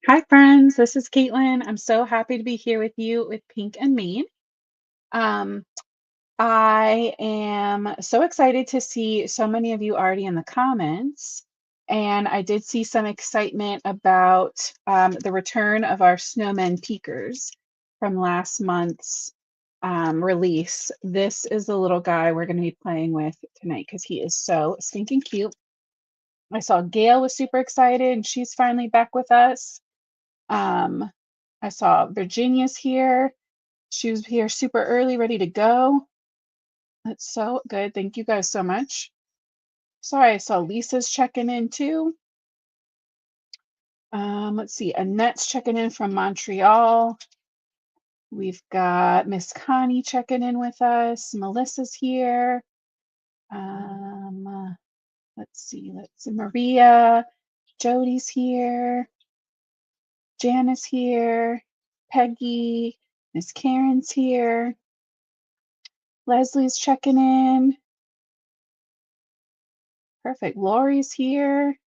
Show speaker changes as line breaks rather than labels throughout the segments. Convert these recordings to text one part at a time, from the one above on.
Hi, friends. This is Caitlin. I'm so happy to be here with you with Pink and Mean. Um, I am so excited to see so many of you already in the comments. And I did see some excitement about the return of our Snowmen Peekers from last month's release. This is the little guy we're going to be playing with tonight because he is so stinking cute. I saw Gail was super excited and she's finally back with us. Um, I saw Virginia's here. She was here super early, ready to go. That's so good. Thank you guys so much. Sorry, I saw Lisa's checking in too. Let's see, Annette's checking in from Montreal. We've got Miss Connie checking in with us. Melissa's here. Let's see, Maria. Jody's here. Janice here. Peggy. Miss Karen's here. Leslie's checking in. Perfect. Lori's here.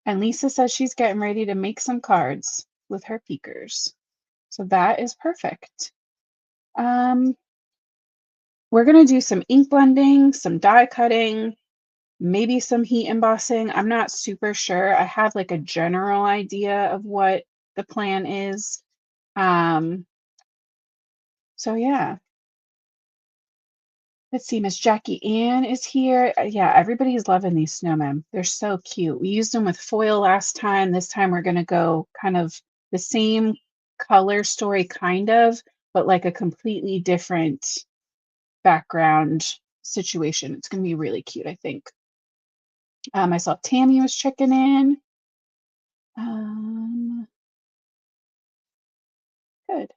And Lisa says she's getting ready to make some cards with her peekers. So that is perfect. We're going to do some ink blending, some die cutting, maybe some heat embossing. I'm not super sure. I have like a general idea of what the plan is. So yeah. Let's see, Miss Jackie Ann is here. Yeah, everybody's loving these snowmen. They're so cute. We used them with foil last time. This time we're going to go kind of the same color story, kind of, but like a completely different background situation. It's going to be really cute, I think. I saw Tammy was checking in. Good.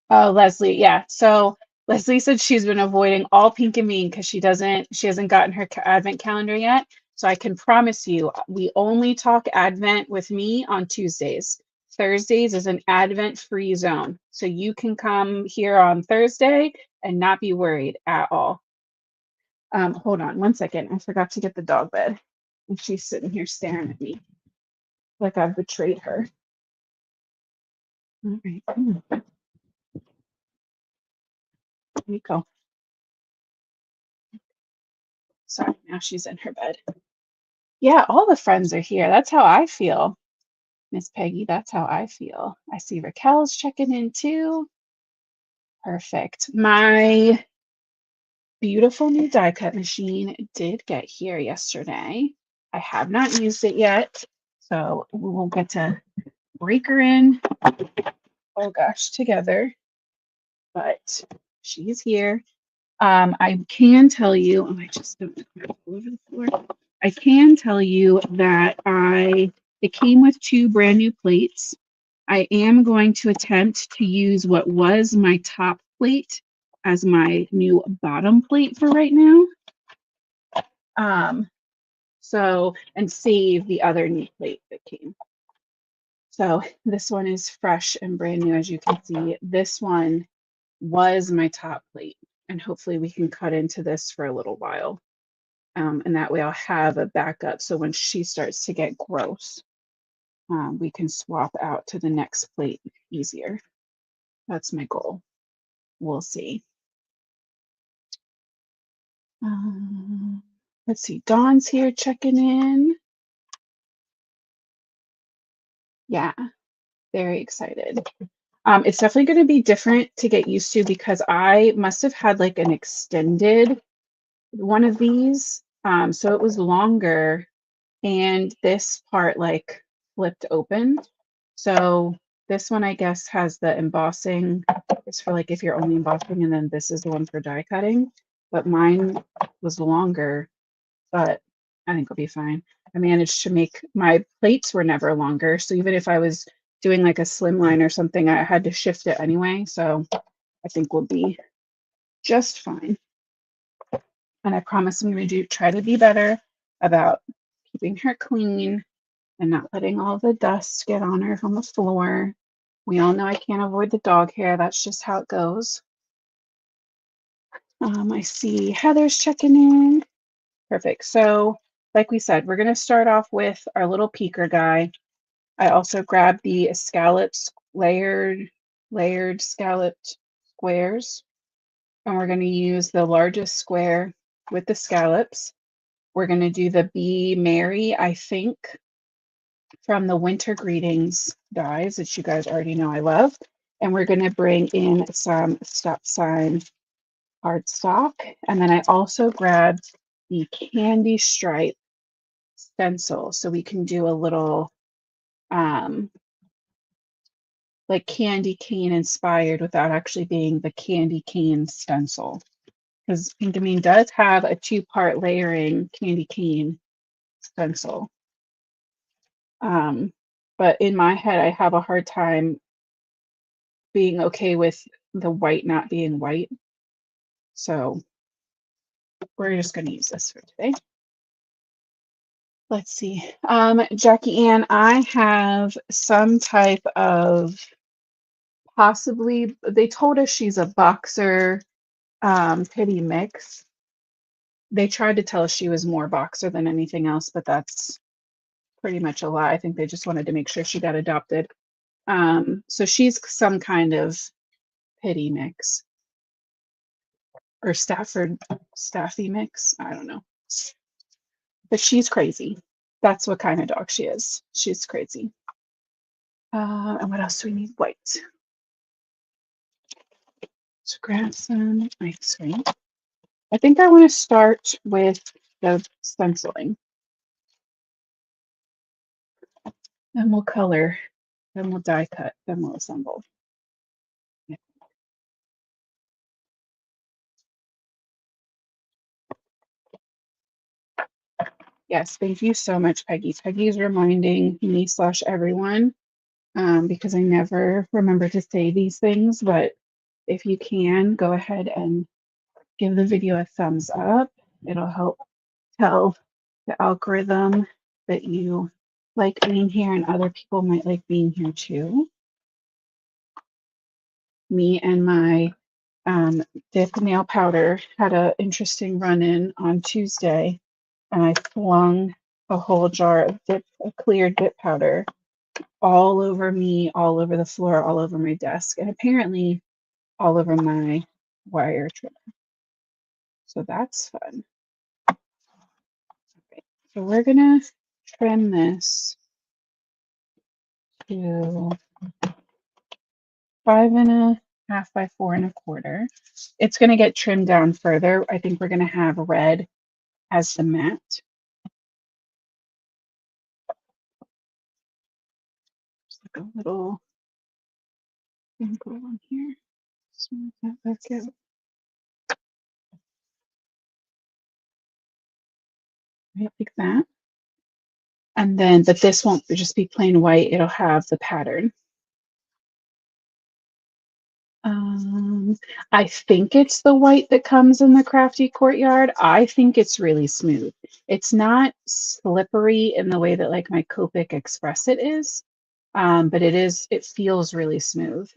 Oh, Leslie, yeah. So Leslie said she's been avoiding all pink and mean because she hasn't gotten her advent calendar yet. So I can promise you, we only talk advent with me on Tuesdays. Thursdays is an advent free zone. So you can come here on Thursday and not be worried at all. Hold on one second. I forgot to get the dog bed. And she's sitting here staring at me like I've betrayed her. All right, come on. Here you go. Sorry, now she's in her bed. Yeah, all the friends are here. That's how I feel, Miss Peggy. That's how I feel. I see Raquel's checking in too. Perfect. My beautiful new die cut machine did get here yesterday. I have not used it yet, so we will get to break her in, oh gosh, together. But she's here. I can tell you, oh, I just don't all over the floor. I can tell you that it came with 2 brand new plates. I am going to attempt to use what was my top plate as my new bottom plate for right now. And save the other new plate that came. So this one is fresh and brand new, as you can see. This one was my top plate, and hopefully we can cut into this for a little while. And that way I'll have a backup. So when she starts to get gross, we can swap out to the next plate easier. That's my goal. We'll see. Let's see. Dawn's here checking in. Yeah, very excited. It's definitely going to be different to get used to because I must have had like an extended one of these. So it was longer and this part like flipped open. So this one, I guess, has the embossing. It's for like if you're only embossing, and then this is the one for die cutting. But mine was longer, but I think it'll be fine. I managed to make my plates were never longer. So even if I was doing like a slim line or something, I had to shift it anyway. So I think we'll be just fine. And I promise I'm going to try to be better about keeping her clean and not letting all the dust get on her from the floor. We all know I can't avoid the dog hair. That's just how it goes. I see Heather's checking in. Perfect. So like we said, we're going to start off with our little peeker guy. I also grabbed the scalloped layered scalloped squares, and we're going to use the largest square with the scallops. We're going to do the Be Merry, I think, from the Winter Greetings dies that you guys already know I love. And we're going to bring in some stop sign cardstock. And then I also grabbed the Candy Stripe stencil so we can do a little like candy cane inspired without actually being the candy cane stencil. Because Pinkamene does have a two-part layering candy cane stencil. But in my head, I have a hard time being okay with the white not being white. So we're just going to use this for today. Let's see. Jackie Ann, I have some type of possibly, they told us she's a boxer pity mix. They tried to tell us she was more boxer than anything else, but that's pretty much a lie. I think they just wanted to make sure she got adopted. So she's some kind of pity mix or Staffy mix. I don't know. But she's crazy. That's what kind of dog she is. She's crazy. And what else do we need? White. Let's grab some ice cream. I think I want to start with the stenciling. Then we'll color. Then we'll die cut. Then we'll assemble. Yeah. Yes, thank you so much, Peggy. Peggy's reminding me / everyone because I never remember to say these things, but if you can, go ahead and give the video a thumbs up. It'll help tell the algorithm that you like being here and other people might like being here too. Me and my dip nail powder had an interesting run-in on Tuesday, and I flung a whole jar of clear dip powder all over me, all over the floor, all over my desk, and apparently all over my wire trimmer. So that's fun. Okay, so we're gonna trim this to 5.5 by 4.25. It's gonna get trimmed down further. I think we're gonna have red as the mat. Just like a little wrinkle on here. Smooth that back out. Right, like that. And then, but this won't just be plain white, it'll have the pattern. I think it's the white that comes in the Crafty Courtyard. I think it's really smooth. It's not slippery in the way that like my Copic Express it is, but it feels really smooth.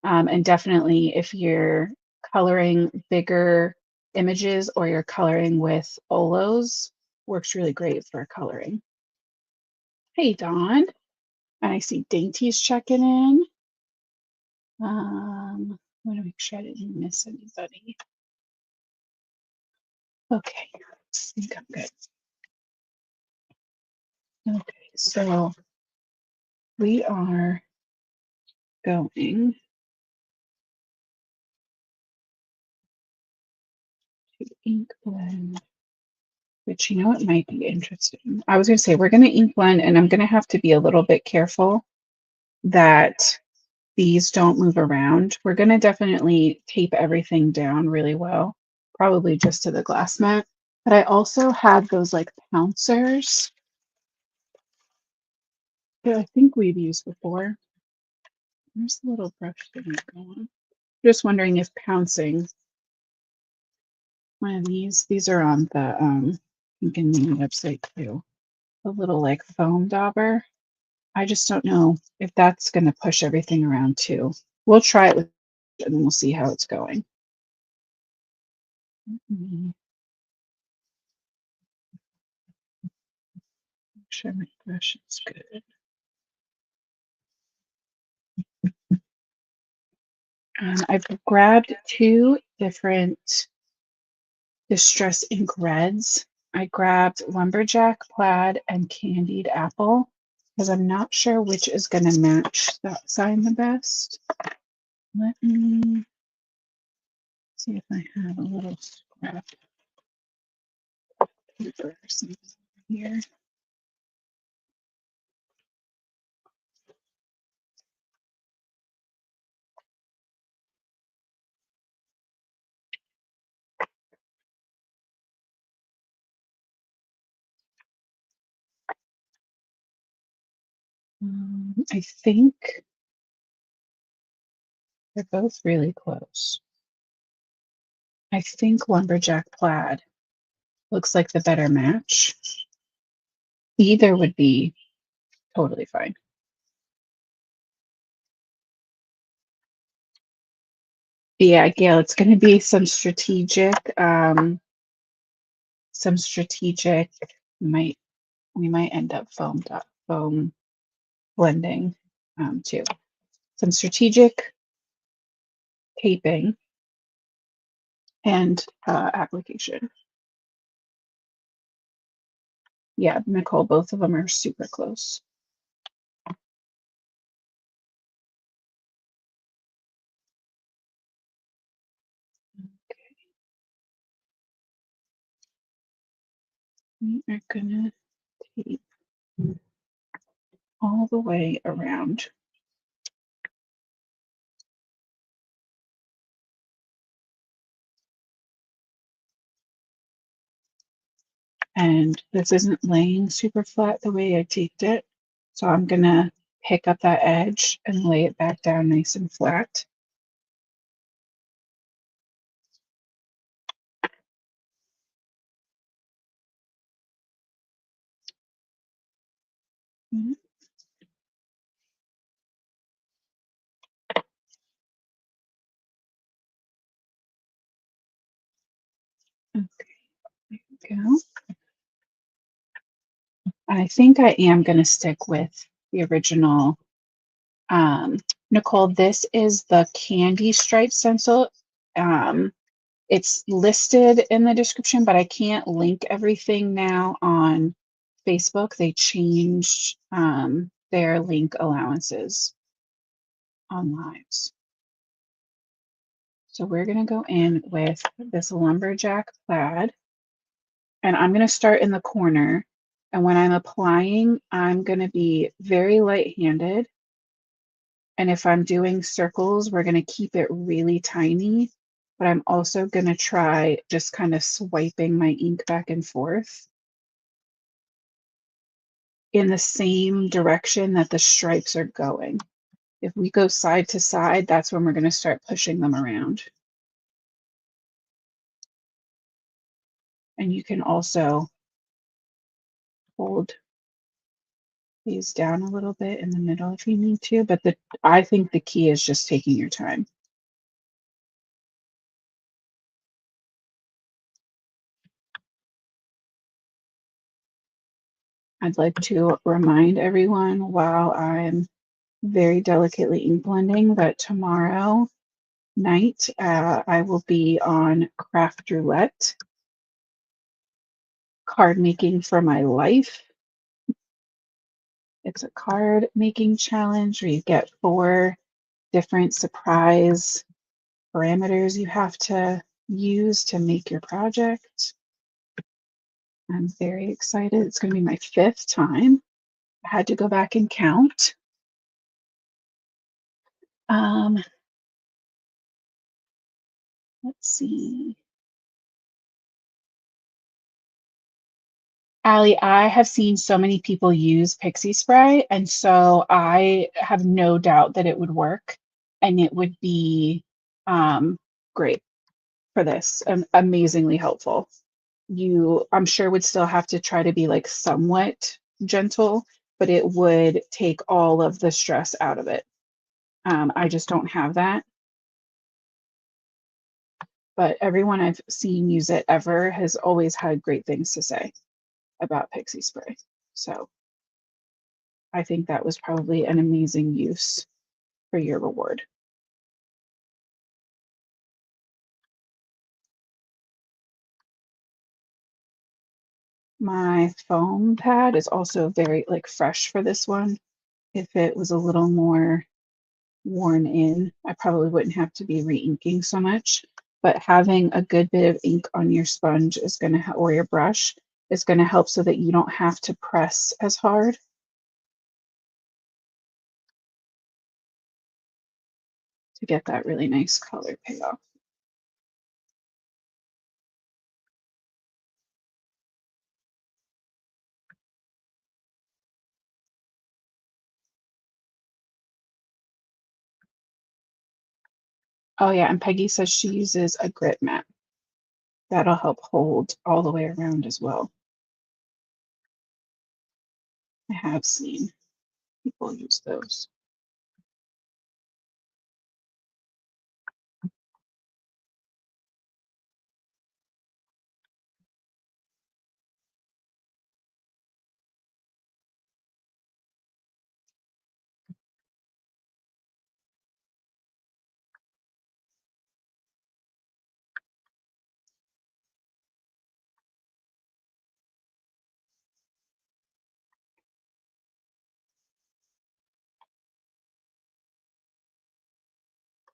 And definitely if you're coloring bigger images or you're coloring with Olos, works really great for coloring. Hey, Dawn. And I see Dainty's checking in. I want to make sure I didn't miss anybody. Okay, I think I'm good. Okay, so we are going to ink blend, which you know it might be interesting. I was going to say we're going to ink blend, and I'm going to have to be a little bit careful that these don't move around. We're going to definitely tape everything down really well, probably just to the glass mat. But I also have those like pouncers that I think we've used before. There's the little brush thing going. Just wondering if pouncing one of these are on the Pinkamene website too. A little like foam dauber. I just don't know if that's going to push everything around too. We'll try it with and then we'll see how it's going. sure my brush is good. I've grabbed two different Distress ink reds. I grabbed Lumberjack Plaid and Candied Apple because I'm not sure which is going to match that sign the best. Let me see if I have a little scrap paper or something here. I think they're both really close. I think Lumberjack Plaid looks like the better match. Either would be totally fine. Yeah, Gail, it's going to be some strategic, might we might end up foam blending too. Some strategic taping and application. Yeah, Nicole, both of them are super close. We are gonna tape all the way around. And this isn't laying super flat the way I taped it. So I'm gonna pick up that edge and lay it back down nice and flat. Okay, there we go. And I think I am going to stick with the original. Nicole, this is the candy stripe stencil. It's listed in the description, but I can't link everything now on Facebook. They changed their link allowances on lives. So we're going to go in with this Lumberjack Plaid. And I'm going to start in the corner. And when I'm applying, I'm going to be very light-handed. And if I'm doing circles, we're going to keep it really tiny. But I'm also going to try just kind of swiping my ink back and forth in the same direction that the stripes are going. If we go side to side, that's when we're going to start pushing them around. And you can also hold these down a little bit in the middle if you need to, but I think the key is just taking your time. I'd like to remind everyone while I'm very delicately ink blending that tomorrow night I will be on Craft Roulette, card making for my life. It's a card making challenge where you get 4 different surprise parameters you have to use to make your project. I'm very excited. It's going to be my 5th time. I had to go back and count. Let's see. Allie, I have seen so many people use pixie spray, and so I have no doubt that it would work and it would be great for this and amazingly helpful. I'm sure would still have to try to be like somewhat gentle, but it would take all of the stress out of it. I just don't have that. But everyone I've seen use it ever has always had great things to say about pixie spray. So I think that was probably an amazing use for your reward. My foam pad is also very like fresh for this one. If it was a little more worn in, I probably wouldn't have to be re-inking so much. But having a good bit of ink on your sponge is going to, or your brush, is going to help so that you don't have to press as hard to get that really nice color payoff. Oh yeah, and Peggy says she uses a grit mat. That'll help hold all the way around as well. I have seen people use those.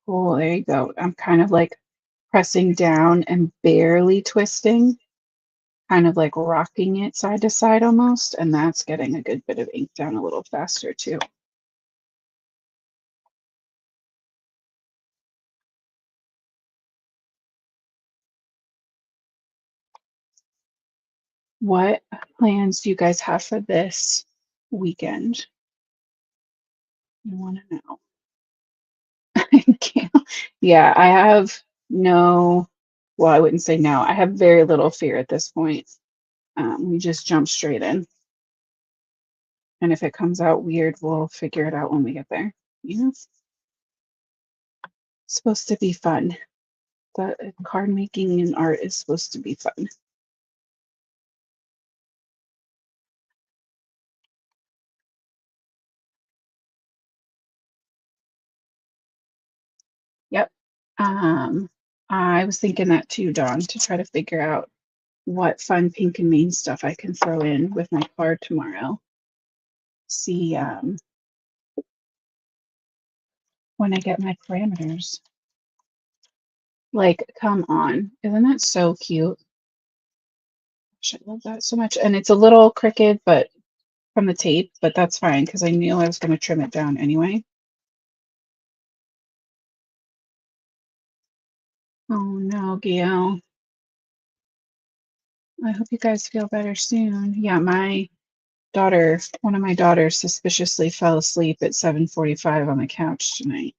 Cool, there you go. I'm kind of like pressing down and barely twisting, kind of like rocking it side to side almost, and that's getting a good bit of ink down a little faster too. What plans do you guys have for this weekend? I want to know. Yeah, I have no, well, I wouldn't say no. I have very little fear at this point. We just jump straight in. And if it comes out weird, we'll figure it out when we get there. You know, it's supposed to be fun. The card making and art is supposed to be fun. Yep. Um, I was thinking that too, Dawn, to try to figure out what fun pink and main stuff I can throw in with my card tomorrow. See when I get my parameters. Like, come on. Isn't that so cute? Gosh, I love that so much. And it's a little crooked, but from the tape, but that's fine because I knew I was going to trim it down anyway. Oh no, Gail. I hope you guys feel better soon. Yeah, my daughter, one of my daughters suspiciously fell asleep at 7:45 on the couch tonight.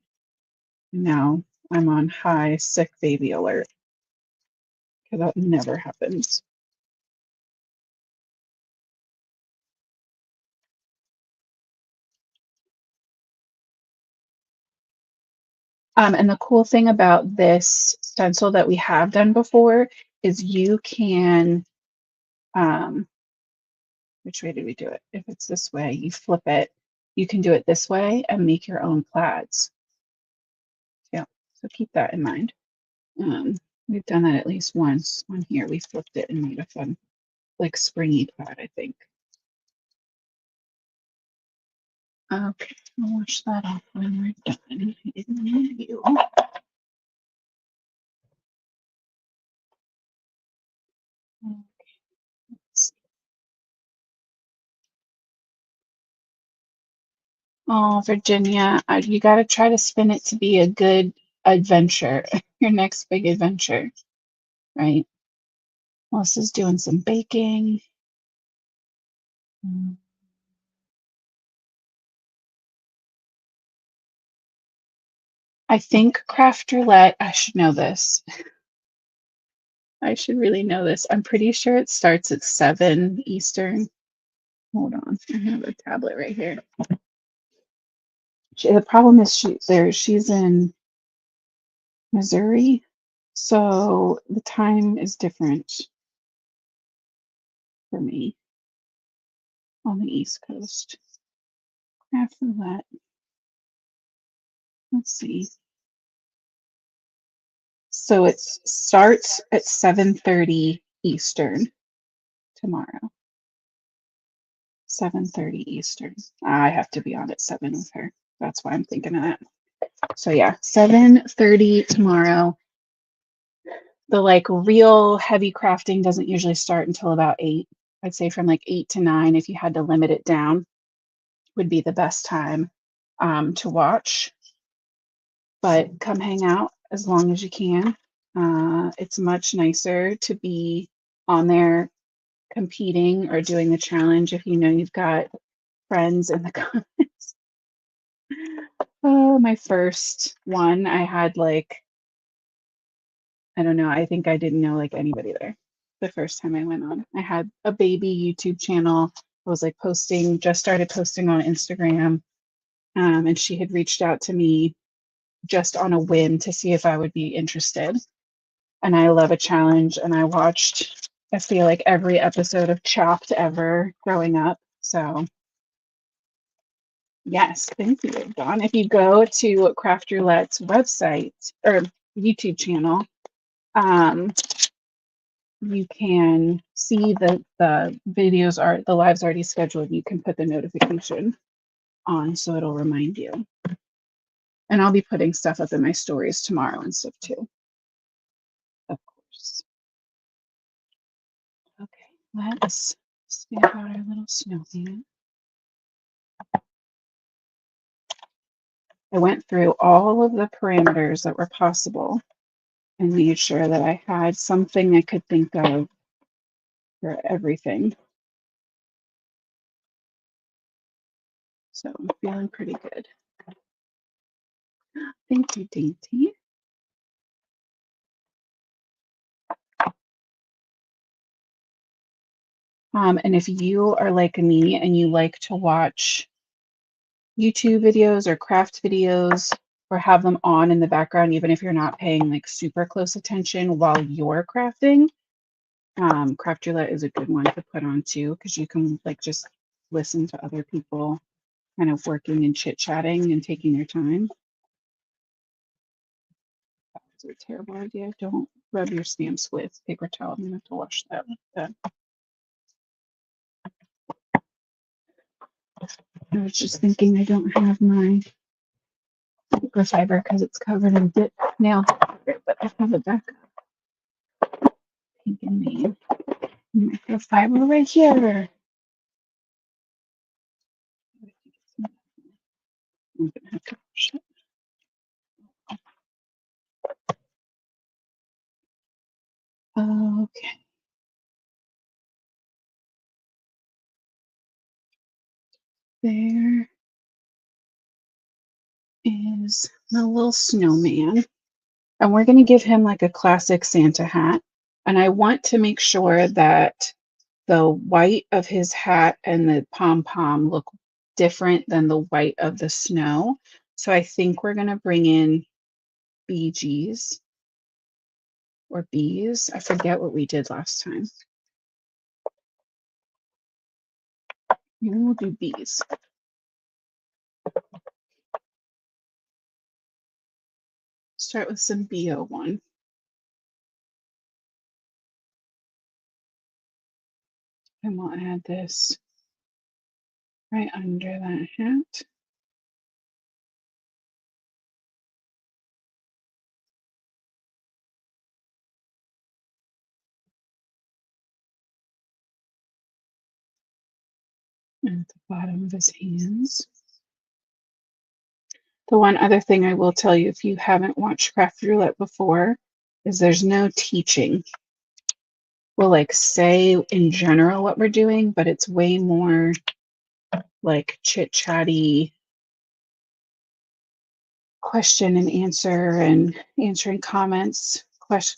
Now I'm on high sick baby alert because that never happens. And the cool thing about this stencil that we have done before is you can, which way did we do it? If it's this way, you flip it. You can do it this way and make your own plaids. Yeah, so keep that in mind. We've done that at least once on here. We flipped it and made a fun, like springy plaid, I think. Okay, I'll wash that off when we're done. I didn't need you. Oh, Virginia, you got to try to spin it to be a good adventure, your next big adventure, right? Melissa's doing some baking. I think Craft Roulette, I should know this. I should really know this. I'm pretty sure it starts at 7 Eastern. Hold on, I have a tablet right here. The problem is she's in Missouri, so the time is different for me on the East Coast. After that, let's see. So it starts at 7:30 Eastern tomorrow. 7:30 Eastern. I have to be on at 7 with her. That's why I'm thinking of that. So yeah, 7:30 tomorrow. The like real heavy crafting doesn't usually start until about 8. I'd say from like 8 to 9, if you had to limit it down, would be the best time to watch. But come hang out as long as you can. It's much nicer to be on there competing or doing the challenge if you know you've got friends in the comments. Oh, my first one, I had like, I don't know, I think I didn't know like anybody there the first time I went on. I had a baby YouTube channel. I was like posting, just started posting on Instagram. And she had reached out to me just on a whim to see if I would be interested. And I love a challenge. And I watched, I feel like every episode of Chopped ever growing up. So yes, thank you, Dawn. If you go to Craft Roulette's website or YouTube channel, um, you can see the videos are the live's already scheduled. You can put the notification on so it'll remind you. And I'll be putting stuff up in my stories tomorrow and stuff too, of course. Okay, let's stamp out our little snowman. I went through all of the parameters that were possible and made sure that I had something I could think of for everything. So I'm feeling pretty good. Thank you, Dainty. And if you are like me and you like to watch YouTube videos or craft videos or have them on in the background, even if you're not paying like super close attention while you're crafting, Craft Roulette is a good one to put on too, because you can like just listen to other people kind of working and chit-chatting and taking their time. That's a terrible idea. Don't rub your stamps with paper towel. I'm gonna have to wash that with that. I was just thinking I don't have my microfiber because it's covered in dip nail, but I have a backup. Pink and me microfiber right here. I'm gonna have to wash it. Okay. There is my little snowman. And we're going to give him like a classic Santa hat. And I want to make sure that the white of his hat and the pom-pom look different than the white of the snow. So I think we're going to bring in BGs or bees. I forget what we did last time. Maybe we'll do bees. Start with some BO1. And we'll add this right under that hat. And at the bottom of his hands. The one other thing I will tell you, if you haven't watched Craft Roulette before, is there's no teaching. We'll like say in general what we're doing, but it's way more like chit-chatty question and answer and answering comments,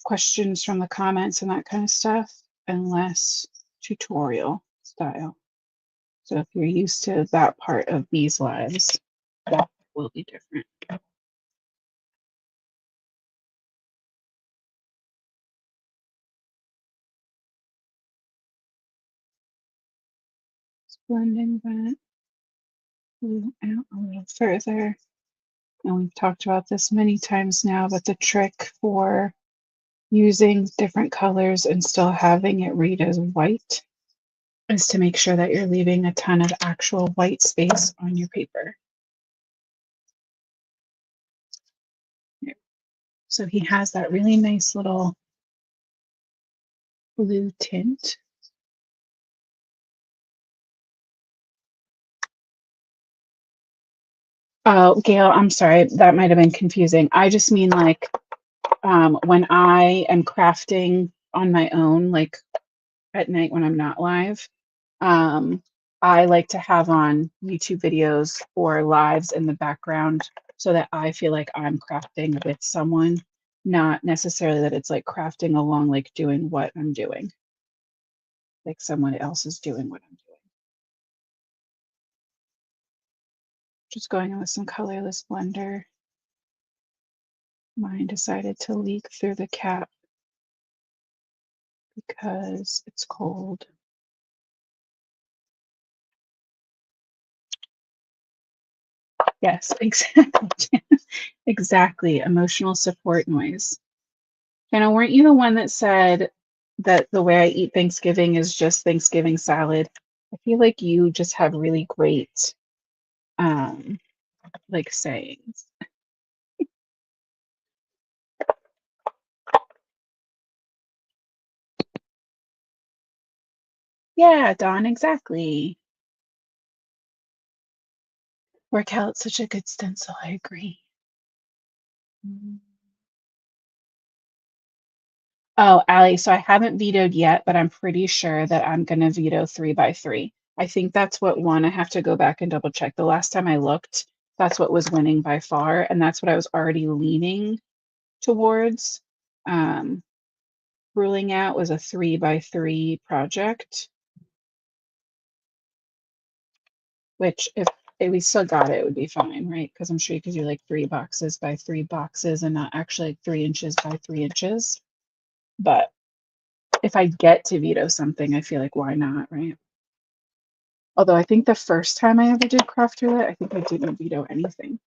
questions from the comments and that kind of stuff, and less tutorial style. So if you're used to that part of these lives, that will be different. Just blending that. out a little further. And we've talked about this many times now, but the trick for using different colors and still having it read as white is to make sure that you're leaving a ton of actual white space on your paper. So he has that really nice little blue tint. Oh, Gail, I'm sorry, that might have been confusing. I just mean like when I am crafting on my own, like at night when I'm not live, um, I like to have on YouTube videos or lives in the background so that I feel like I'm crafting with someone, not necessarily that it's like crafting along, like doing what I'm doing, like someone else is doing what I'm doing. Just going in with some colorless blender. Mine decided to leak through the cap because it's cold. Yes, exactly. Exactly. Emotional support noise. Jenna, weren't you the one that said that the way I eat Thanksgiving is just Thanksgiving salad? I feel like you just have really great um like sayings. Yeah, Dawn, exactly. Workout's such a good stencil, I agree. Mm. Oh, Allie, so I haven't vetoed yet, but I'm pretty sure that I'm gonna veto 3x3. I think that's what won. I have to go back and double check. The last time I looked, that's what was winning by far, and that's what I was already leaning towards. Um, Ruling out was a 3x3 project, which if we still got it, it would be fine, right? Because I'm sure you could do like 3 boxes by 3 boxes and not actually like 3 inches by 3 inches. But if I get to veto something, I feel like why not, right? Although I think the first time I ever did craft roulette, I think I didn't veto anything.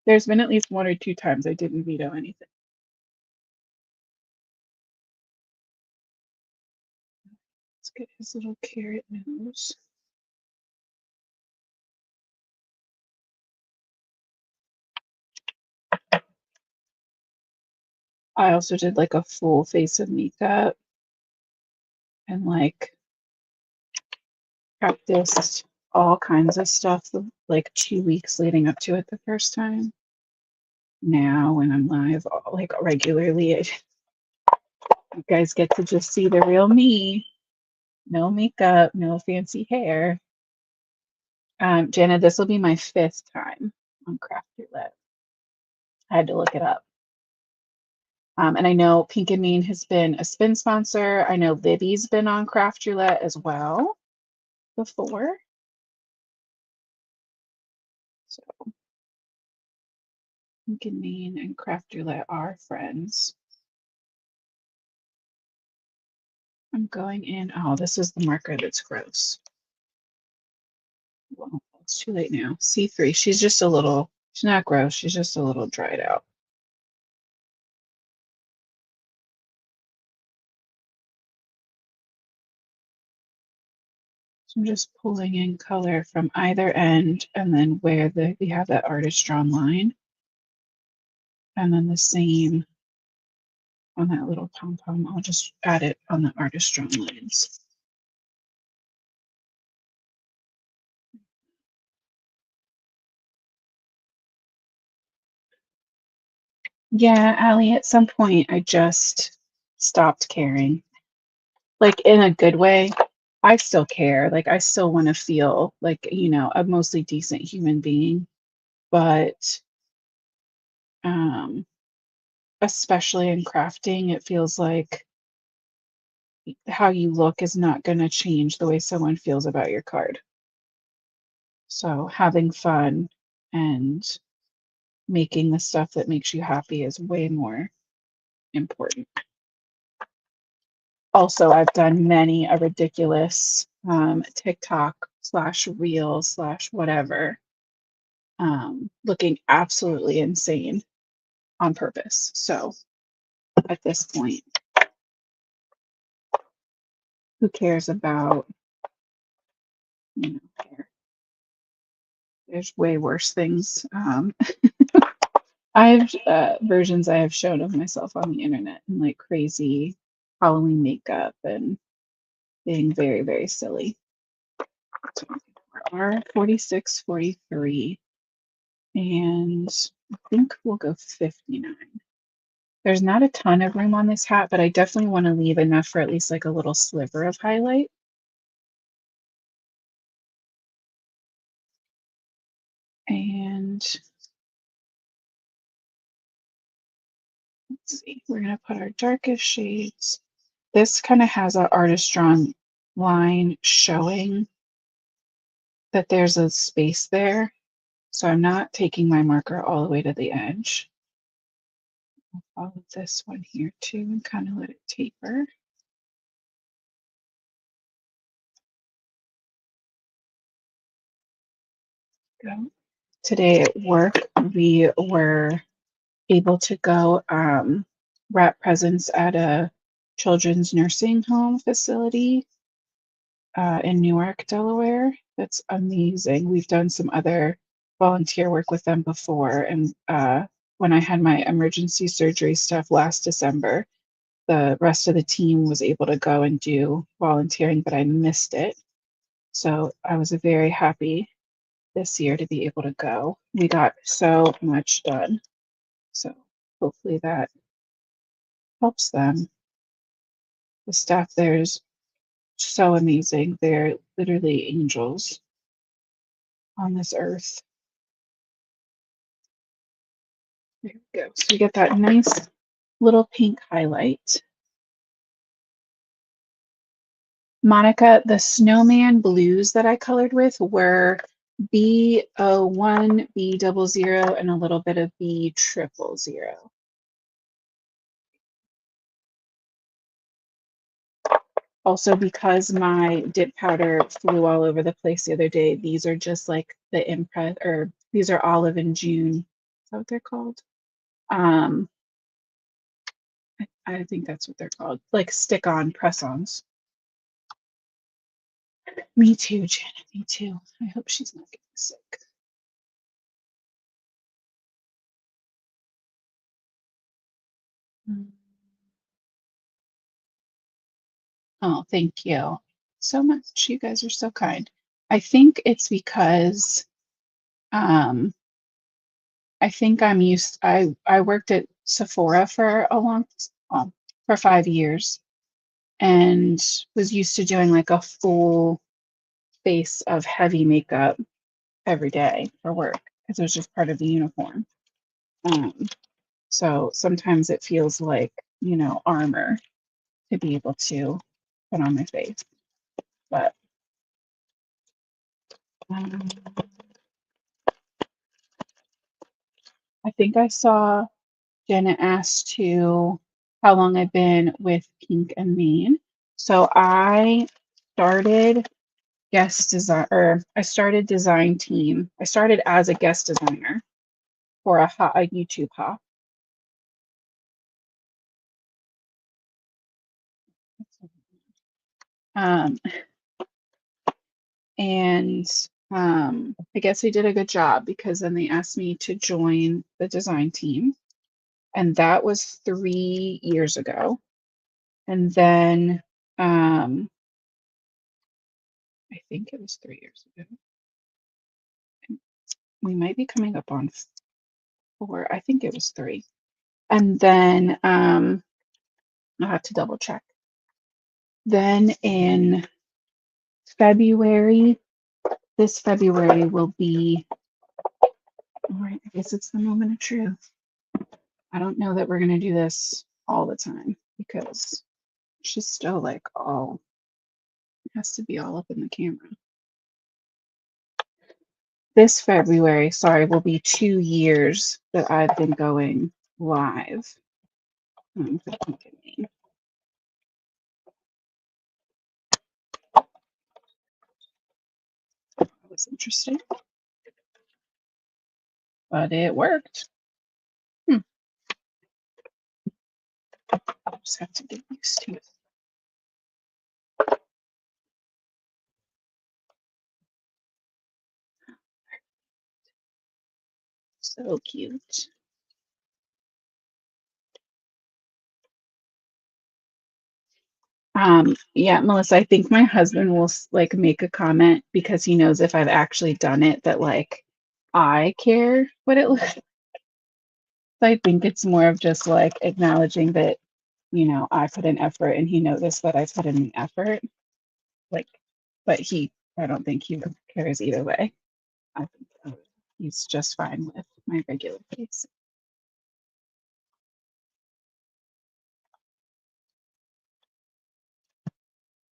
There's been at least 1 or 2 times I didn't veto anything. Let's get his little carrot nose. I also did like a full face of makeup and like practiced all kinds of stuff like 2 weeks leading up to it the first time. Now when I'm live like regularly, you guys get to just see the real me. No makeup, no fancy hair. Jana, this will be my 5th time on Craft Roulette. I had to look it up. And I know Pink and Mean has been a spin sponsor. I know Libby's been on Craft Roulette as well before. So Pink and Mean and Craft Roulette are friends. I'm going in. Oh, this is the marker that's gross. Well, it's too late now. C3. She's just a little, she's not gross. She's just a little dried out. So I'm just pulling in color from either end and then where we have that artist drawn line. And then the same on that little pom-pom. I'll just add it on the artist drawn lines. Yeah, Allie, at some point I just stopped caring. Like in a good way. I still care. Like I still want to feel like, a mostly decent human being. But especially in crafting, it feels like how you look is not going to change the way someone feels about your card. So having fun and making the stuff that makes you happy is way more important. Also, I've done many a ridiculous TikTok slash real slash whatever, looking absolutely insane on purpose. So at this point, who cares about, hair? There's way worse things. I have versions I have shown of myself on the internet and like crazy Halloween makeup and being very, very silly. R 46, 43, and I think we'll go 59. There's not a ton of room on this hat, but I definitely want to leave enough for at least like a little sliver of highlight. And let's see, we're going to put our darkest shades. This kind of has an artist drawn line showing that there's a space there. So I'm not taking my marker all the way to the edge. I'll follow this one here too and kind of let it taper. Go. Today at work, we were able to go wrap presents at a children's nursing home facility in Newark, Delaware. That's amazing. We've done some other volunteer work with them before. And when I had my emergency surgery stuff last December, the rest of the team was able to go and do volunteering, but I missed it. So I was very happy this year to be able to go. We got so much done. So hopefully that helps them. The staff there is so amazing. They're literally angels on this earth. There we go. So you get that nice little pink highlight. Monica, the snowman blues that I colored with were B01, B00, and a little bit of B000. Also, because my dip powder flew all over the place the other day, these are just like the impress, or these are Olive and June. Is that what they're called? I think that's what they're called, like stick-on press-ons. Me too, Janet. Me too. I hope she's not getting sick. Oh, thank you so much. You guys are so kind. I think it's because um, I think I'm used. I worked at Sephora for a for 5 years, and was used to doing like a full face of heavy makeup every day for work because it was just part of the uniform. Um, so sometimes it feels like, armor to be able to put on my face. But um, I think I saw Janet asked to how long I've been with Pink and Main. So I started I started design team. I started as a guest designer for a YouTube hop. Um, and I guess I did a good job because then they asked me to join the design team. And that was 3 years ago. And then I think it was 3 years ago. We might be coming up on 4. I think it was 3. And then I'll have to double check. Then in February, this February will be, all right, I guess it's the moment of truth. I don't know that we're going to do this all the time because she's still like all, it has to be all up in the camera. This February, sorry, will be 2 years that I've been going live. was interesting, but it worked. Hmm. I just have to get used to it. So cute. Yeah, Melissa, I think my husband will like make a comment because he knows if I've actually done it that like I care what it looks like. So I think it's more of just like acknowledging that, I put in effort and he noticed that I put in the effort. Like, but I don't think he cares either way. I think he's just fine with my regular face.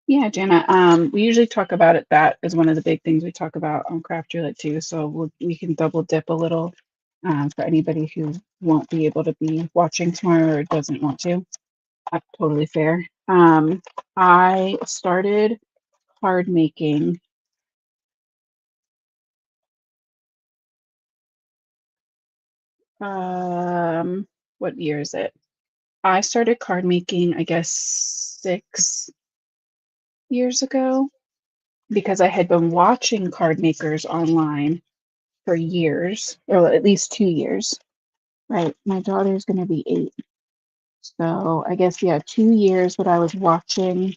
Yeah, Jana. We usually talk about it. That is one of the big things we talk about on Craft Roulette too. So we can double dip a little for anybody who won't be able to be watching tomorrow or doesn't want to. Totally fair. I started card making. What year is it? I started card making, I guess, 6 years ago because I had been watching card makers online for years, or at least 2 years. Right. My daughter's going to be 8. So I guess, yeah, 2 years, but I was watching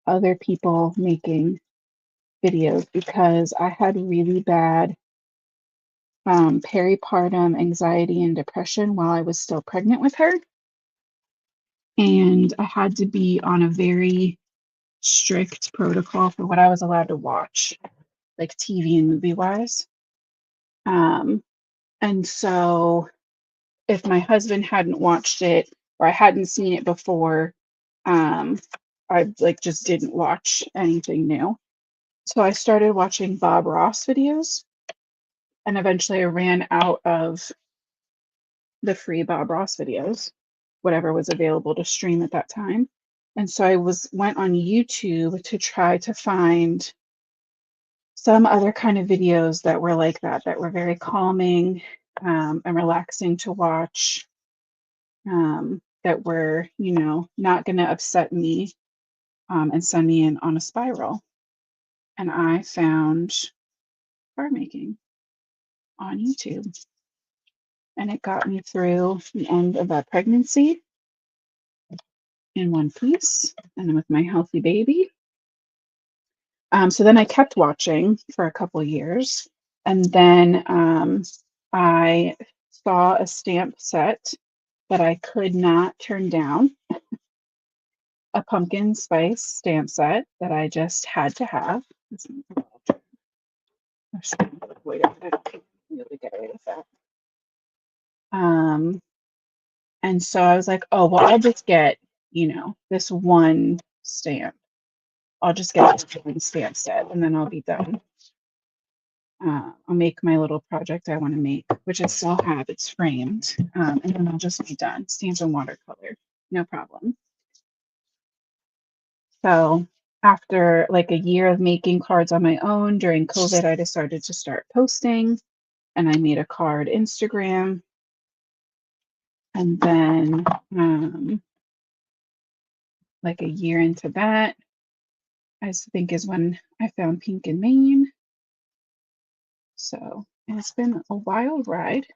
other people making videos because I had really bad peripartum anxiety and depression while I was still pregnant with her. And I had to be on a very strict protocol for what I was allowed to watch, like TV and movie wise. Um, and so if my husband hadn't watched it or I hadn't seen it before, um, I like just didn't watch anything new. So I started watching Bob Ross videos and eventually I ran out of the free Bob Ross videos, whatever was available to stream at that time. And so I went on YouTube to try to find some other kind of videos that were like that were very calming and relaxing to watch, that were, not going to upset me and send me in on a spiral. And I found card making on YouTube. And it got me through the end of that pregnancy in one piece and with my healthy baby. So then I kept watching for a couple years. And then I saw a stamp set that I could not turn down, a pumpkin spice stamp set that I just had to have. Wait, I don't really get rid of that. And so I was like, oh, well, I'll just get, this one stamp. I'll just get this one stamp set and then I'll be done. I'll make my little project I want to make, which I still have. It's framed. And then I'll just be done. Stamp and watercolor. No problem. So after like a year of making cards on my own during COVID, I decided to start posting and I made a card Instagram. And then like a year into that, I think is when I found Pink and Main. So it's been a wild ride.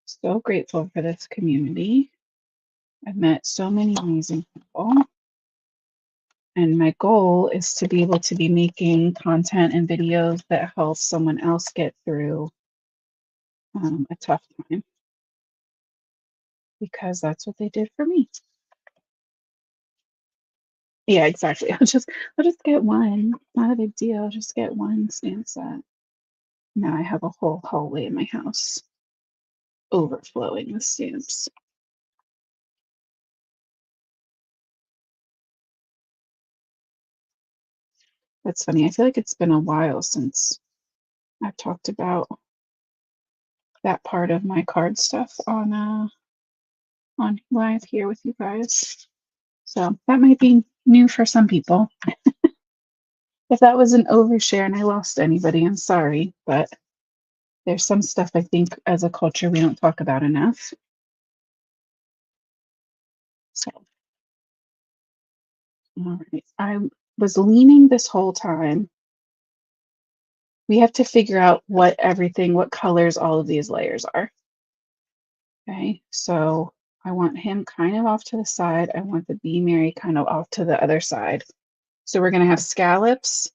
So grateful for this community. I've met so many amazing people. And my goal is to be able to be making content and videos that help someone else get through a tough time. Because that's what they did for me. Yeah, exactly. I'll just get one. Not a big deal. I'll just get one stamp set. Now I have a whole hallway in my house overflowing with stamps. That's funny. I feel like it's been a while since I've talked about that part of my card stuff on live here with you guys. So that might be new for some people. If that was an overshare and I lost anybody, I'm sorry, but there's some stuff I think as a culture we don't talk about enough. So, all right. I was leaning this whole time. We have to figure out what colors all of these layers are. Okay, so I want him kind of off to the side. I want the Be Merry kind of off to the other side. So we're going to have scallops,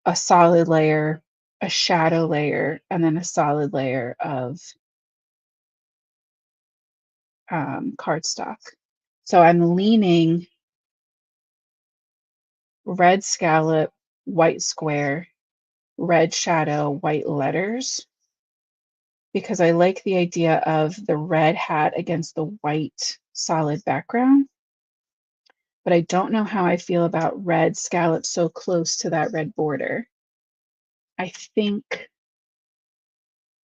a solid layer, a shadow layer, and then a solid layer of cardstock. So I'm leaning red scallop, white square, red shadow, white letters, because I like the idea of the red hat against the white solid background. But I don't know how I feel about red scallop so close to that red border. I think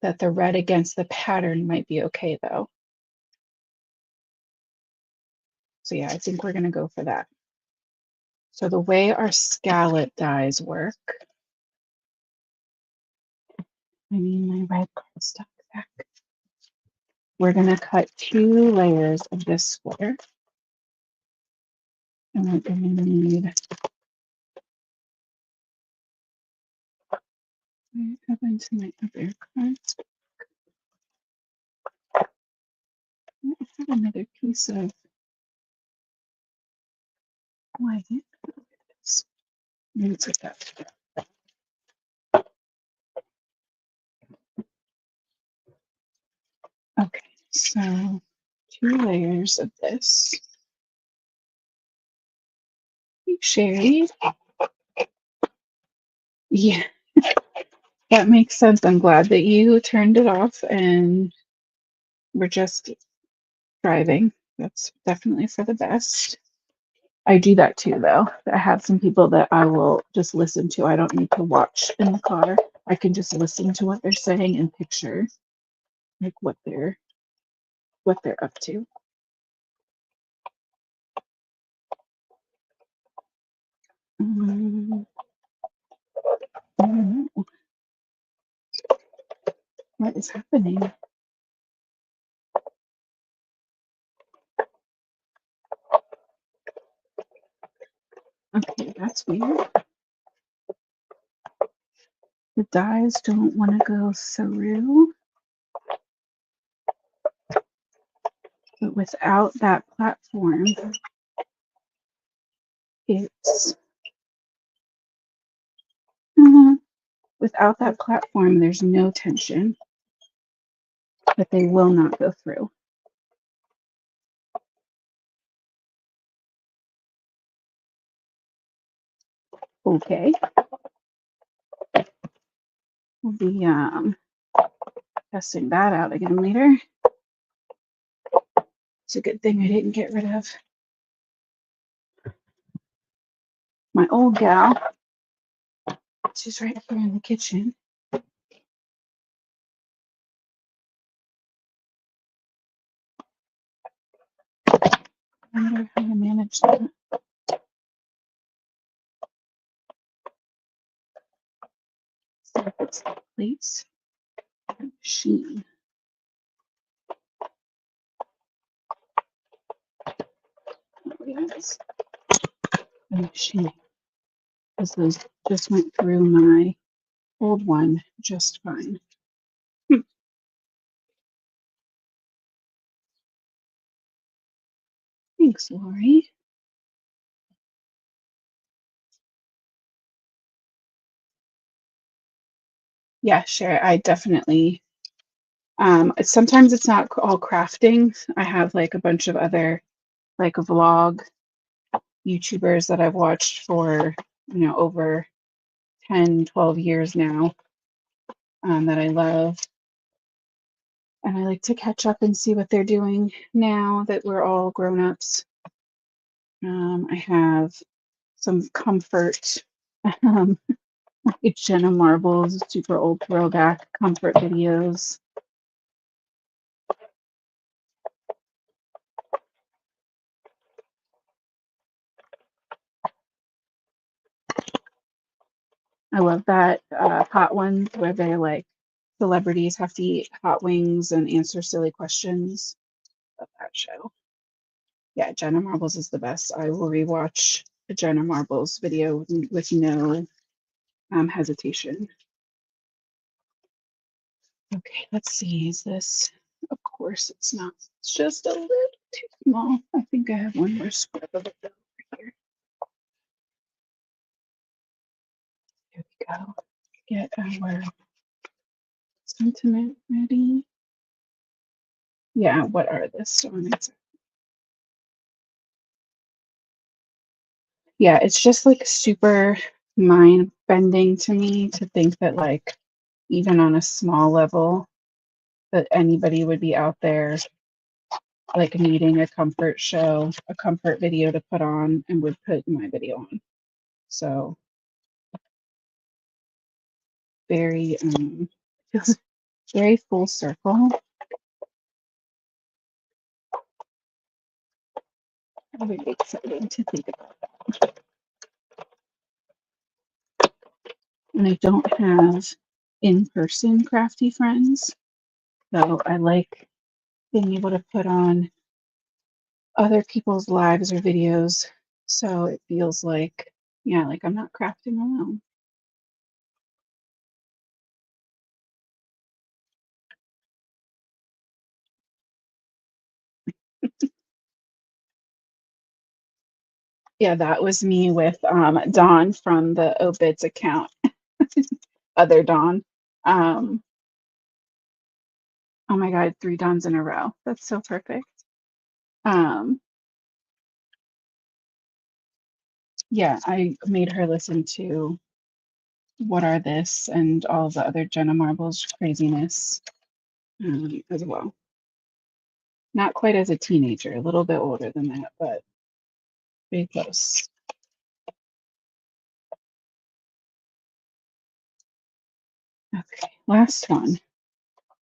that the red against the pattern might be okay though. So yeah, I think we're gonna go for that. So the way our scallop dies work, I need my red cardstock back. We're gonna cut 2 layers of this square. And we're gonna need, what happened to my other cards? I have another piece of white. Let me take that. Okay, so 2 layers of this. Hey, Sherry. Yeah, that makes sense. I'm glad that you turned it off and we're just driving. That's definitely for the best. I do that too, though. I have some people that I will just listen to. I don't need to watch in the car. I can just listen to what they're saying and picture like what they're up to. Um, I don't know. What is happening? Okay, that's weird. The dies don't want to go through. But without that platform, it's without that platform, there's no tension, but they will not go through. Okay. We'll be testing that out again later. It's a good thing I didn't get rid of my old gal. She's right here in the kitchen. I wonder how to manage that. So if it's the plates, the machine. Oh, yes. The machine. Because those just went through my old one just fine. Thanks, Lori. Yeah, sure. I definitely sometimes it's not all crafting. I have like a bunch of other like vlog YouTubers that I've watched for, over 10, 12 years now, that I love. And I like to catch up and see what they're doing now that we're all grown ups. I have some comfort, um, like Jenna Marbles, super old throwback comfort videos. I love that hot one where they're like celebrities have to eat hot wings and answer silly questions. Love that show. Yeah, Jenna Marbles is the best. I will rewatch a Jenna Marbles video with no hesitation. Okay, let's see. Is this? Of course, it's not. It's just a little too small. I think I have one more square of it over here. Here we go. Get our sentiment ready. Yeah, what are this one? Yeah, it's just like super mind bending to me to think that like even on a small level that anybody would be out there like needing a comfort show, a comfort video to put on and would put my video on. So very feels very full circle. Very exciting to think about. And I don't have in-person crafty friends, so I like being able to put on other people's lives or videos, so it feels like, yeah, like I'm not crafting alone. Yeah, that was me with Dawn from the Obits account. Other Dawn. Um, oh my God, 3 Dawns in a row. That's so perfect. Um, yeah, I made her listen to What Are This and all the other Jenna Marbles craziness as well. Not quite as a teenager, a little bit older than that, but pretty close. Okay, last one.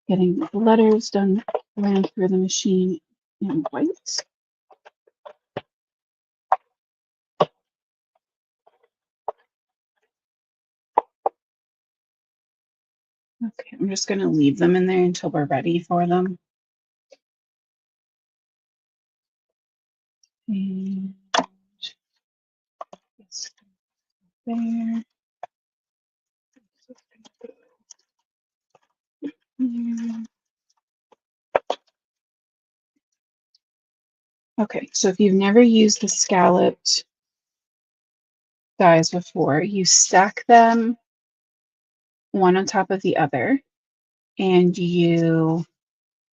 Getting the letters done, ran through the machine in white. Okay, I'm just going to leave them in there until we're ready for them. And this there. Here. Okay, so if you've never used the scalloped dies before, you stack them one on top of the other and you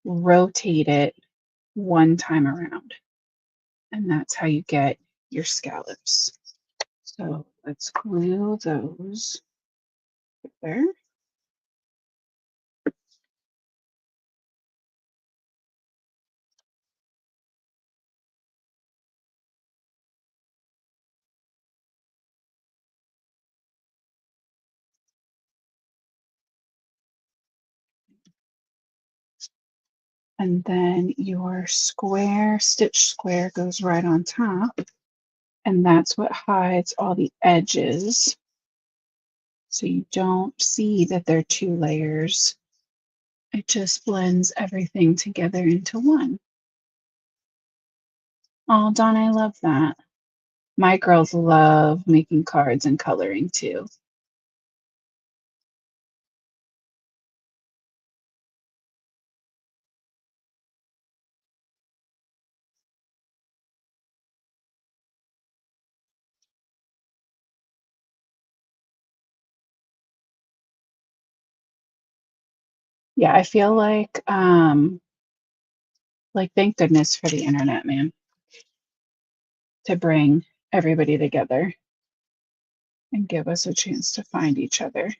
rotate it one time around. And that's how you get your scallops. So let's glue those there. And then your square, stitch square goes right on top. And that's what hides all the edges. So you don't see that they're 2 layers. It just blends everything together into one. Oh, Dawn, I love that. My girls love making cards and coloring too. Yeah, I feel like thank goodness for the internet, man, to bring everybody together and give us a chance to find each other.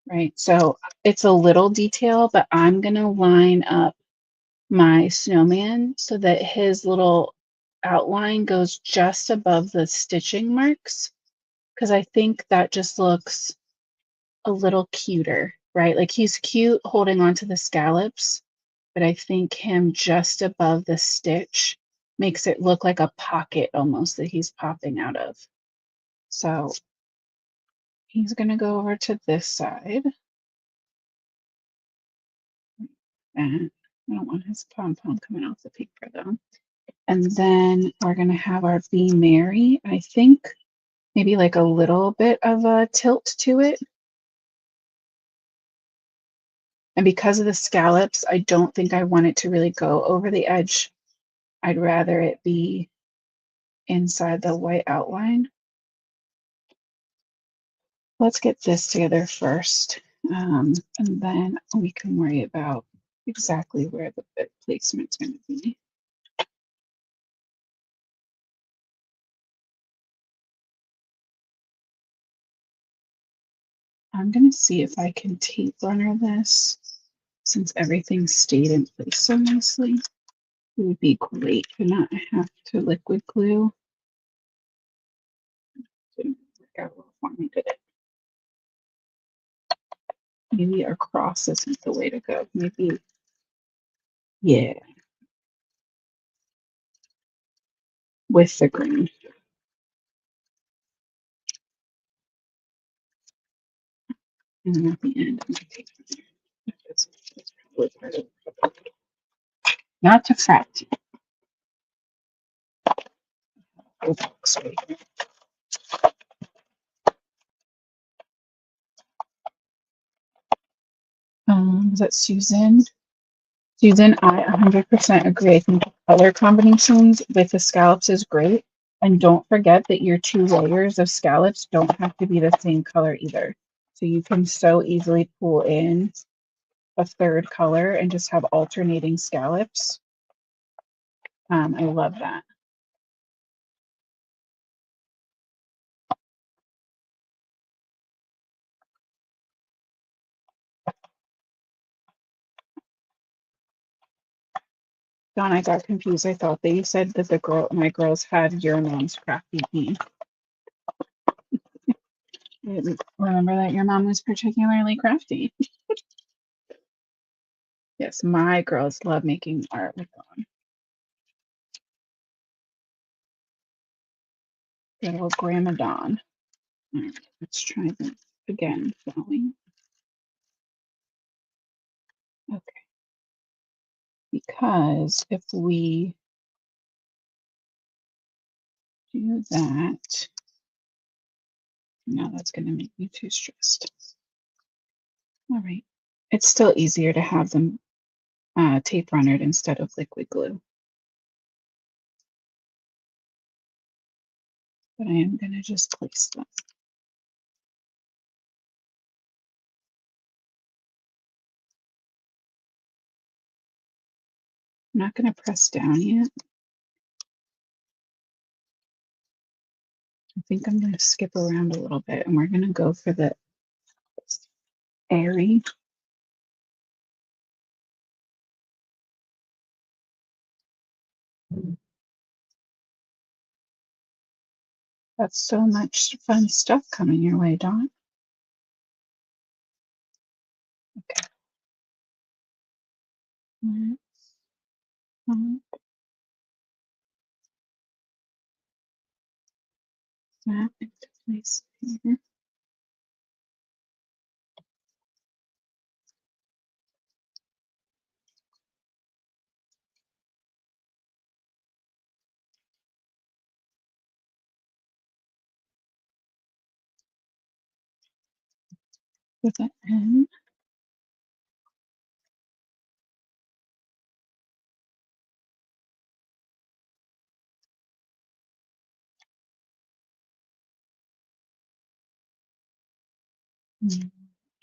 Right. So it's a little detail, but I'm gonna line up my snowman so that his little outline goes just above the stitching marks, because I think that just looks a little cuter, right? Like he's cute holding on to the scallops, but I think him just above the stitch makes it look like a pocket almost that he's popping out of. So He's going to go over to this side. And I don't want his pom-pom coming off the paper though. And then we're going to have our Be Merry. I think maybe like a little bit of a tilt to it. And because of the scallops, I don't think I want it to really go over the edge. I'd rather it be inside the white outline. Let's get this together first, and then we can worry about exactly where the bit placement's going to be. I'm going to see if I can tape runner this since everything stayed in place so nicely. It would be great to not have to liquid glue. Didn't work out well for me, did it? Maybe across isn't the way to go. Maybe, yeah, with the green. And then at the end, I'm going to take it. That's probably part of it. Not to fret. Was that Susan? Susan, I 100% agree. I think the color combinations with the scallops is great. And don't forget that your 2 layers of scallops don't have to be the same color either. So you can so easily pull in a 3rd color and just have alternating scallops. I love that. Dawn, I got confused. I thought that you said that my girls had your mom's crafty tea. I didn't remember that your mom was particularly crafty. Yes, my girls love making art with Dawn. Good old Grandma Dawn. All right, let's try this again, shall we? Okay, because if we do that, now that's going to make me too stressed. All right, it's still easier to have them tape runnered instead of liquid glue. But I am going to just place them. I'm not going to press down yet. I think I'm going to skip around a little bit and we're going to go for the airy. That's so much fun stuff coming your way, Dawn. Okay. That into place here. With an N.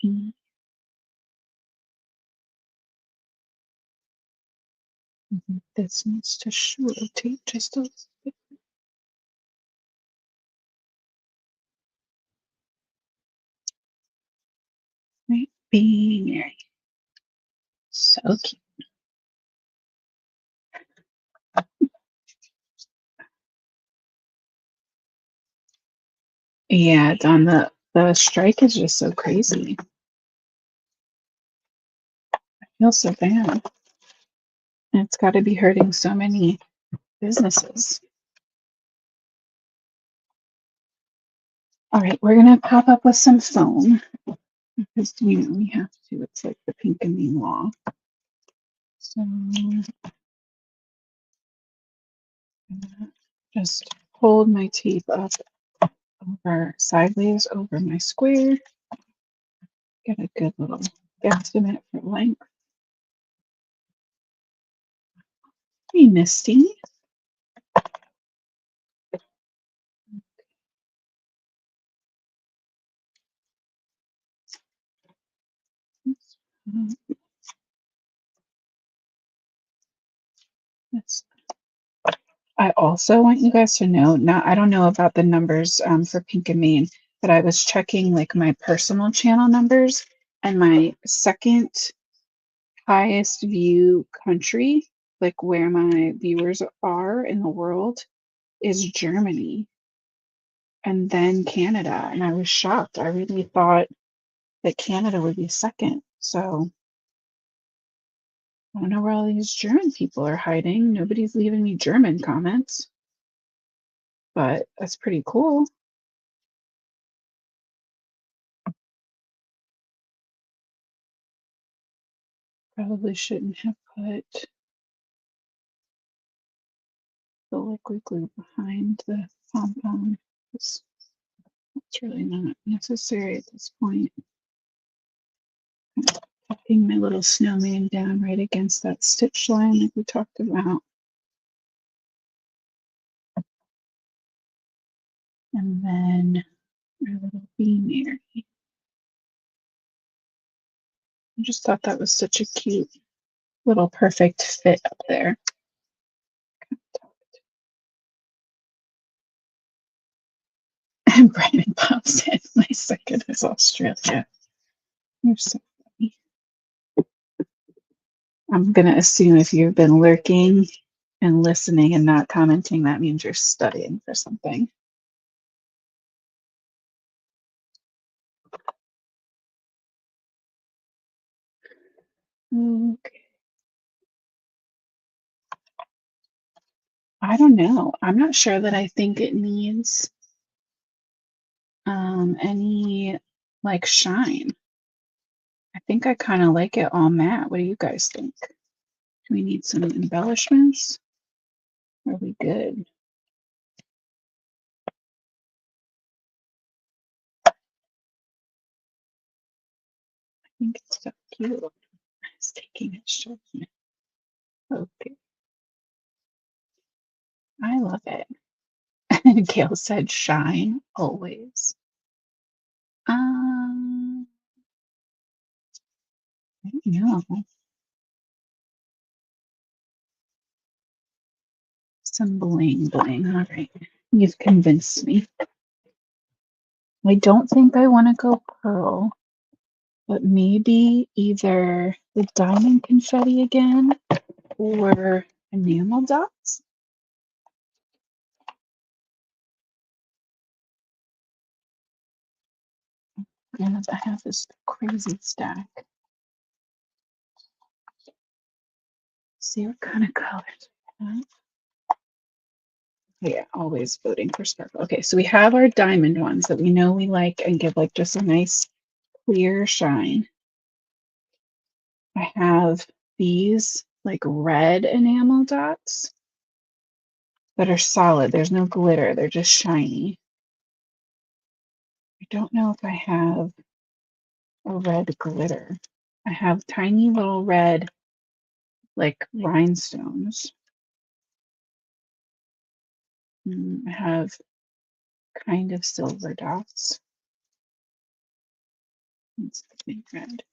E. This needs to rotate just a little bit. Right, being Mary. So cute. Yeah, Don, the strike is just so crazy. I feel so bad. It's got to be hurting so many businesses. All right, we're gonna pop up with some foam because we have to. It's like the pink and mean law. So I'm gonna just hold my tape up over sideways over my square. Get a good little guesstimate for length. Hey, Misty. That's I also want you guys to know, now I don't know about the numbers for Pink and Main, but I was checking like my personal channel numbers, and my second highest view country, like where my viewers are in the world, is Germany and then Canada. And I was shocked. I really thought that Canada would be second. So I don't know where all these German people are hiding. Nobody's leaving me German comments, but that's pretty cool. Probably shouldn't have put the liquid glue behind the pom-pom. It's really not necessary at this point. Tucking my little snowman down right against that stitch line like we talked about. And then our little bee Mary. I just thought that was such a cute little perfect fit up there. And Brandon pops in. My second is Australia. You're so funny. I'm going to assume if you've been lurking and listening and not commenting, that means you're studying for something. Okay. I don't know. I'm not sure that I think it needs any like shine. I think I kind of like it all matte. What do you guys think? Do we need some embellishments? Are we good? I think it's so cute. It's taking its judgment. Okay. I love it. And Gail said shine always. I don't know. Some bling bling. All right. You've convinced me. I don't think I want to go pearl, but maybe either the diamond confetti again or enamel dots. And I have this crazy stack. See what kind of colors we have. Yeah, always voting for sparkle. Okay, so we have our diamond ones that we know we like and give like just a nice clear shine. I have these like red enamel dots that are solid. There's no glitter, they're just shiny. I don't know if I have a red glitter. I have tiny little red like rhinestones. I have kind of silver dots. It's the big red.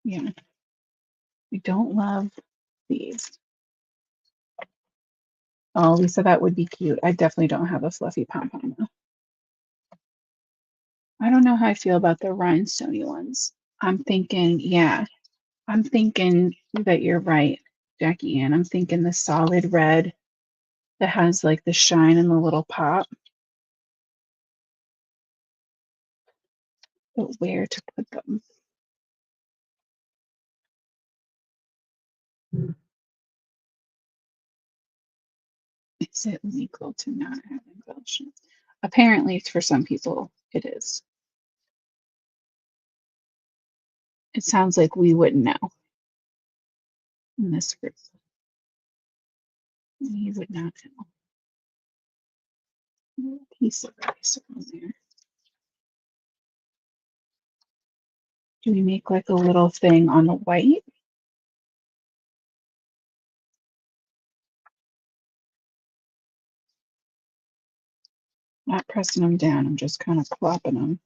Yeah, we don't love these. Oh, Lisa, that would be cute. I definitely don't have a fluffy pom-pom though. I don't know how I feel about the rhinestoney ones. I'm thinking, yeah, I'm thinking that you're right, Jackie Ann. I'm thinking the solid red that has like the shine and the little pop. But where to put them? Is it legal to not have embellishments? Apparently, for some people, it is. It sounds like we wouldn't know in this group. We would not know. A little piece of rice on there. Do we make like a little thing on the white? Not pressing them down, I'm just kind of plopping them.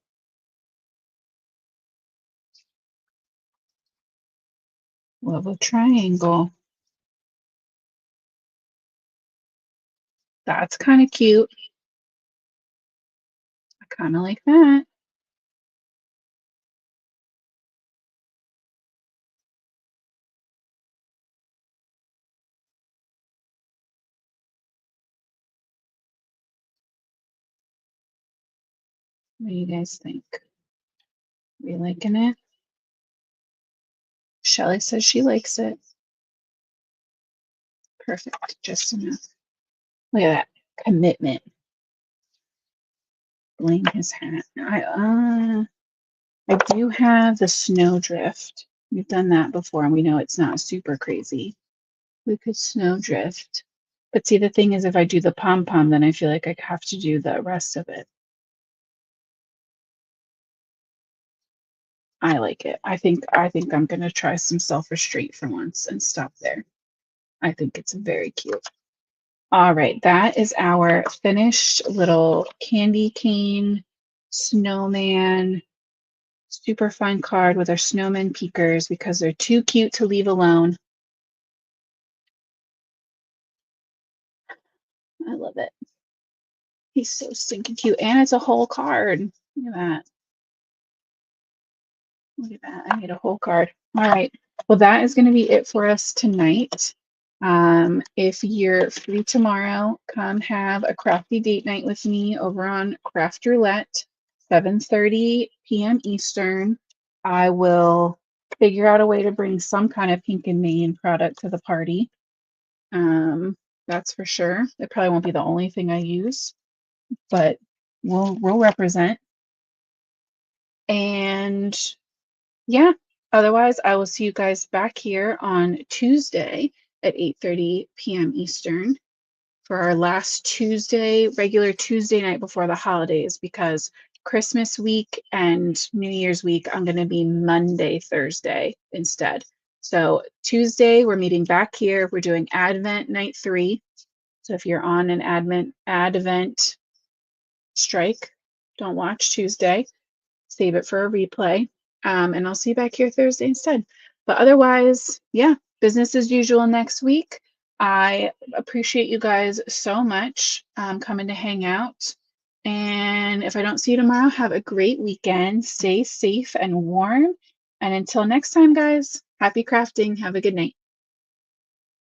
Love a triangle. That's kind of cute. I kind of like that. What do you guys think? Are you liking it? Shelly says she likes it. Perfect, just enough. Look at that commitment. Blame his hat. I do have the snowdrift. We've done that before, and we know it's not super crazy. We could snowdrift. But see, the thing is, if I do the pom-pom, then I feel like I have to do the rest of it. I like it. I think I'm gonna try some self-restraint for once and stop there. I think it's very cute. All right, that is our finished little candy cane snowman. Super fun card with our Snowmen Peekers because they're too cute to leave alone. I love it. He's so stinking cute. And it's a whole card. Look at that. Look at that. I made a whole card. All right. Well, that is going to be it for us tonight. If you're free tomorrow, come have a crafty date night with me over on Craft Roulette, 7:30 p.m. Eastern. I will figure out a way to bring some kind of Pink and Main product to the party. That's for sure. It probably won't be the only thing I use, but we'll represent. And yeah, otherwise I will see you guys back here on Tuesday at 8:30 p.m. Eastern for our last Tuesday, regular Tuesday night before the holidays, because Christmas week and New Year's week, I'm going to be Monday, Thursday instead. So Tuesday, we're meeting back here. We're doing Advent night 3. So if you're on an Advent strike, don't watch Tuesday. Save it for a replay. And I'll see you back here Thursday instead. But otherwise, yeah, business as usual next week. I appreciate you guys so much coming to hang out. And if I don't see you tomorrow, have a great weekend. Stay safe and warm. And until next time, guys, happy crafting. Have a good night.